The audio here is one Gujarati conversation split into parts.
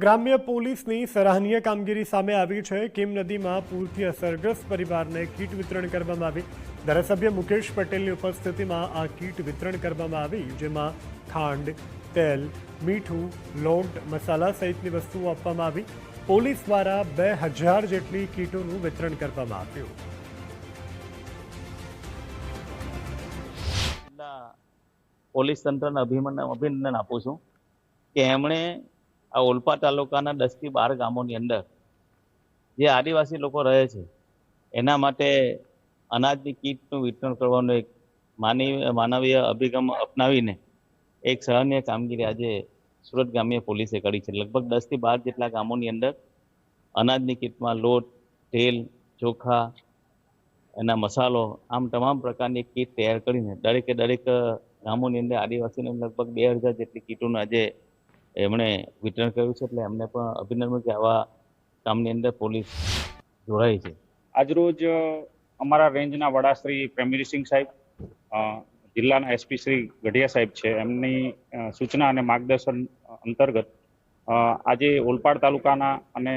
ગ્રામ્ય પોલીસની સરાહનીય કામગીરી સામે આવી છે। કિમ નદીમાં પૂરથી અસરગ્રસ્ત પરિવારને કીટ વિતરણ કરવામાં આવી। ધારાસભ્ય મુકેશ પટેલની ઉપસ્થિતિમાં આ કીટ વિતરણ કરવામાં આવી, જેમાં ખાંડ, તેલ, મીઠું, લોટ, મસાલા સહિતની વસ્તુઓ આપવામાં આવી। પોલીસ દ્વારા 2000 જેટલી કીટોનું વિતરણ કરવામાં આવ્યું। પોલીસ તંત્રને અભિનંદન આપું છું કે એમણે આ ઓલપાડ તાલુકાના 10 થી 12 ગામોની અંદર જે આદિવાસી લોકો રહે છે એના માટે અનાજની કીટનું વિતરણ કરવાનો એક માનવીય અભિગમ અપનાવીને એક સરાહનીય કામગીરી આજે સુરત ગ્રામ્ય પોલીસે કરી છે। લગભગ 10 થી 12 જેટલા ગામોની અંદર અનાજની કીટમાં લોટ, તેલ, ચોખા, એના મસાલો, આમ તમામ પ્રકારની કીટ તૈયાર કરીને દરેક ગામોની અંદર આદિવાસીને લગભગ 2000 જેટલી કીટોનું આજે એમણે વિતરણ કર્યું છે। એટલે એમને પણ અભિનંદન કે આવા કામની અંદર પોલીસ જોડાઈ છે। આજરોજ અમારા રેન્જના વડા શ્રી પ્રેમવીરસિંહ સાહેબ, જિલ્લાના એસપી શ્રી ગઢિયા સાહેબ છે, એમની સૂચના અને માર્ગદર્શન અંતર્ગત આજે ઓલપાડ તાલુકાના અને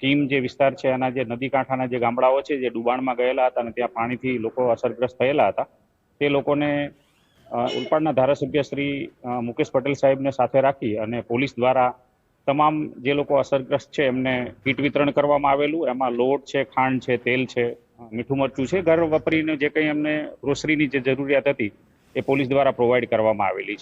કીમ જે વિસ્તાર છે એના જે નદી કાંઠાના જે ગામડાઓ છે જે ડુબાણમાં ગયેલા હતા અને ત્યાં પાણીથી લોકો અસરગ્રસ્ત થયેલા હતા, તે લોકોને ઓલપાડના ધારાસભ્ય શ્રી મુકેશ પટેલ સાહેબને સાથે રાખી અને પોલીસ દ્વારા તમામ જે લોકો અસરગ્રસ્ત છે એમને કીટ વિતરણ કરવામાં આવેલું। એમાં લોટ છે, ખાંડ છે, તેલ છે, મીઠું મરચું છે, ઘર વપરીને જે કંઈ એમને ગ્રોસરીની જે જરૂરિયાત હતી એ પોલીસ દ્વારા પ્રોવાઈડ કરવામાં આવેલી છે।